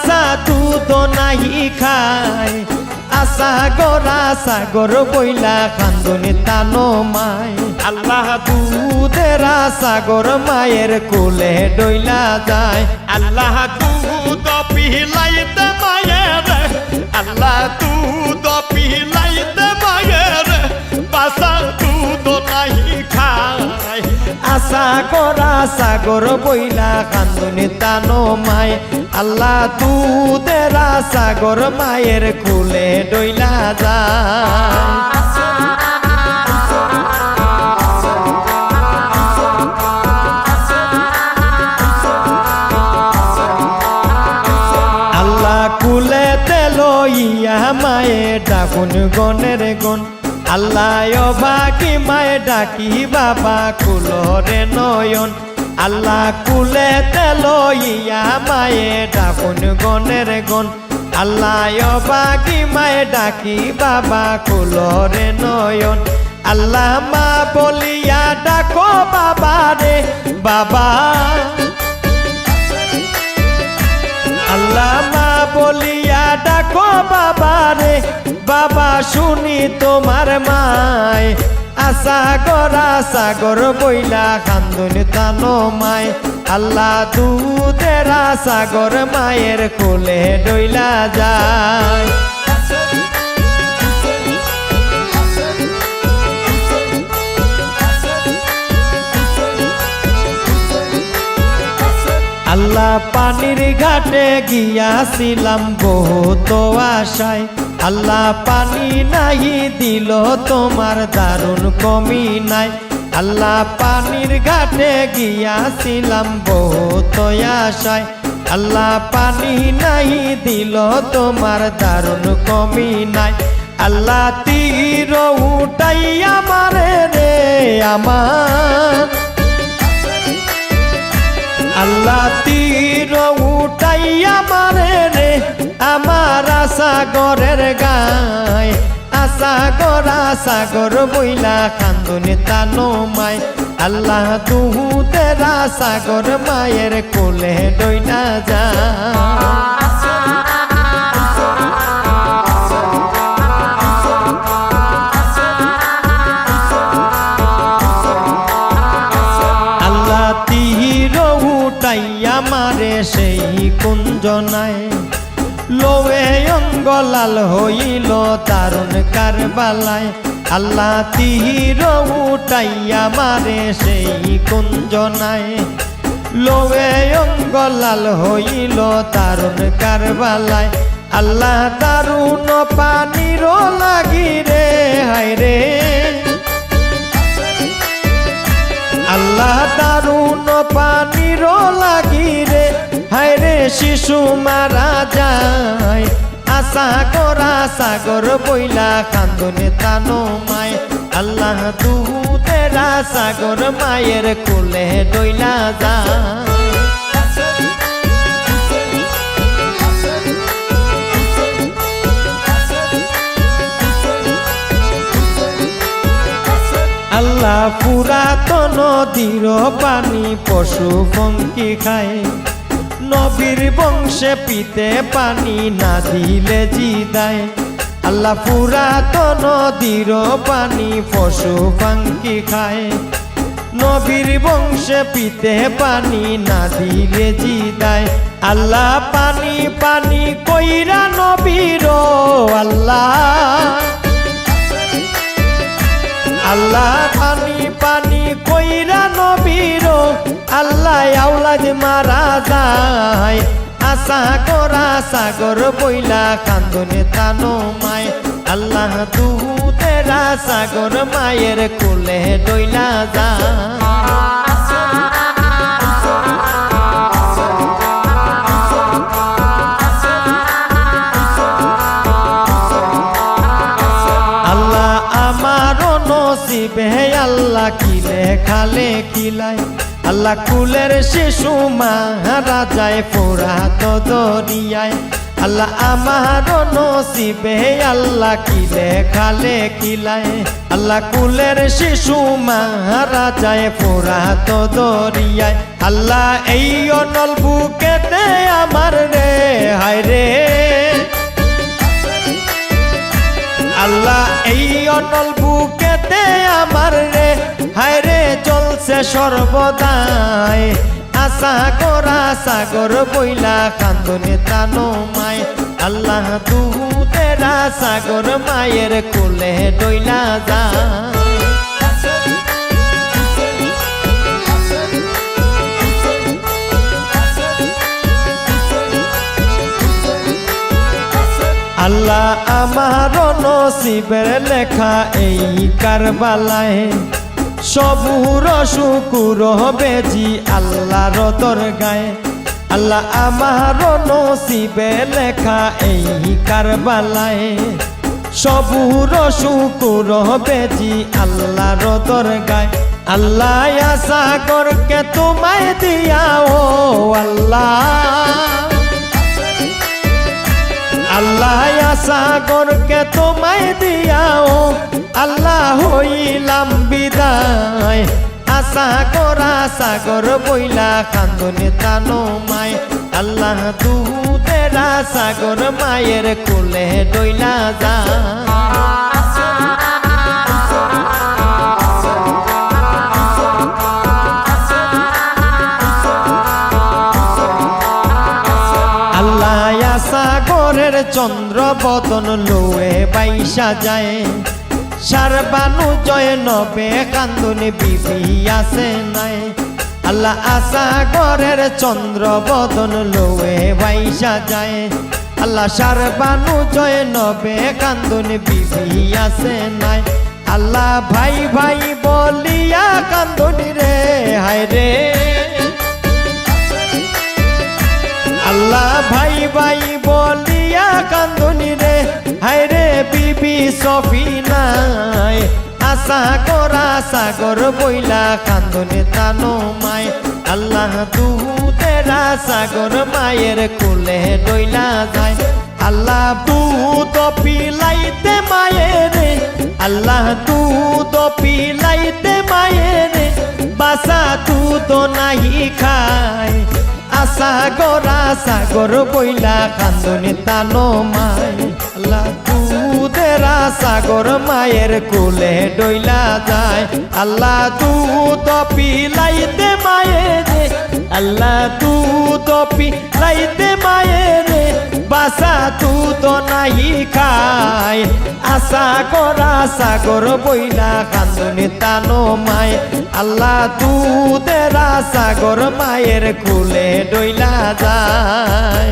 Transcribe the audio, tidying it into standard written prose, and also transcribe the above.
বাসা দুধ নাহি খায় আসা গরা সাগর বইলা খান্দনে তানো মায় আল্লাহ দুধের সাগর মায়ের কোলে ডইলা যায় আল্লাহ দুধ পিলাইতে মায়ের আল্লাহ দুধ পিলাইতে মায়ের বাসা দুধ নাহি খায় আসা গরা সাগর বইলা খান্দনে তানো মায় আল্লাহ দুধের সাগর মায়ের কোলে ডইলা যায় কুলেতে লইয়া মায়ে ডাকুন গনের গন আল্লাহ অভাগী মায়ে ডাকি বাবা কুলরে নয়ন আল্লাহ কুলেতে লইয়া মায়ে ডাকুন গনের গন আল্লাহ অভাগী মায়ে ডাকি বাবা কুলরে নয়ন আল্লাহ মা বলিয়া ডাকো বাবা রে বাবা আল্লাহ মা বলিয়া ডাকো বাবা রে বাবা শুনি তোমার মায় আসা গরা সাগর বইলা খান্দনে তানো মায় আল্লাহ দুধের সাগর মায়ের কোলে ডইলা যায় আল্লাহ পানির ঘাটে গিয়াছিলাম বহুত আশায় আল্লাহ পানি নাহি দিল তোমার দারুণ কমি নাই আল্লাহ পানির ঘাটে গিয়াছিলাম বহুত আশায় আল্লাহ পানি নাহি দিল তোমার দারুণ কমি নাই আল্লাহ তীর উঠাইয়া মারে রে আমার আল্লাহ তীর উঠাইয়া মারে রে আমার সাগরের গায় আসা গরা সাগর বইলা খান্দনে তানো মায় আল্লাহ দুধের সাগর মায়ের কোলে ডইলা যায় মারে সেই কুঞ্জনায় লোয়ে অঙ্গলাল হইল তারুণ কারবালায় আল্লাহ তীর উঠাইয়া মারে সেই কুঞ্জনায় লোয়ে অঙ্গলাল হইল তারুণ কারবালায় আল্লাহ দারুণ পানির লাগি রে হায় রে আল্লাহ দারুণ পানির লাগি রে হায় রে শিশু মারা যায় আসা গরা সাগর বইলা খান্দনে তানো মায় আল্লাহ দুধের সাগর মায়ের কোলে ডইলা যায় আল্লাহ পুরাতন নদীর পানি পশু পঙ্কি খায় নবীর বংশে পিতে পানি না দিলে জিদায় আল্লাহ পুরাতন নদীর পানি পশু পঙ্কি খায় নবীর বংশে পিতে পানি না দিলে জিদায় আল্লাহ পানি পানি কইরা নবীর আল্লাহ আল্লাহ পানি পানি কইরা নবীর আল্লাহ আওলাদ মারা যায় আসা গরা সাগর বইলা খান্দনে তানো মায় আল্লাহ দুধের সাগর মায়ের কোলে ডইলা যায় নসিবে আল্লাহ কিলে খালে কিলায় আল্লাহ কুলের শিশু মারা যায় পোড়া তো দরিয়ায় আল্লাহ আমার নসিবে আল্লাহ কি লেখালে কিলায় আল্লাহ কুলের শিশু মারা যায় ফোরাত দরিয়ায় আল্লাহ এই অনল বুকেতে আমার রে হায় রে আল্লাহ এই অনল বুকেতে আমার রে হায় রে চলছে সর্বদাই আশা করা সাগর বইলা কান্দনে তানো মায় আল্লাহ দুধেরা সাগর মায়ের কোলে ডইলা যা আল্লাহ আমার নসিবের লেখা এই কারবালায় সবুর শুকুর বেজি আল্লাহর দরগায় আল্লাহ আমার নসিবে লেখা এই কারবালায় সবুর শুকুর বেজি আল্লাহর দরগায় আল্লাহ সাগরকে তোমায় দিয়া ও আল্লাহ আল্লাহ সাগরকে তোমায় দিয়াও আল্লাহ হইলাম বিদায় আশা করা সাগর বইলা কান্দনে তানো মায় আল্লাহ দুধেরা সাগর মায়ের কোলে ডইলা যা সাগরের চন্দ্র বদন লোয়ে বাইসা যায় সারবানু জয় নবে কান্দনে বিবি আছে নাই আল্লাহ সাগরের চন্দ্র বদন লোয়ে বাইসা যায় আল্লাহ সারবানু জয় নবে কান্দনে বিবি আছে নাই আল্লাহ ভাই ভাই বলিয়া কান্দনি রে হায় রে আল্লাহ ভাই ভাই বলিয়া কান্দনি রে হায় রে বিবি সফিনায় আশা করা সাগর বইলা কান্দনে তানো মায় আল্লাহ দুধেরা সাগর মায়ের কোলে ডইলা যায় আল্লাহ দুধ পিলাইতে মায়ের আল্লাহ দুধ পিলাইতে মায়ের বাসা দুধ নাহি খায় আশা করা সাগর বইলা কান্দনে তানো মায় আল্লাহ দুধেরা সাগর মায়ের কোলে ডইলা যায় আল্লাহ দুধ পিলাইতে মায়ের আল্লাহ দুধ পিলাইতে মায়ের বাসা দুধ নাহি খায় আশা করা সাগর বইলা কান্দনে তানো মায় আল্লাহ দুধেরা সাগর মায়ের কোলে ডইলা যায়।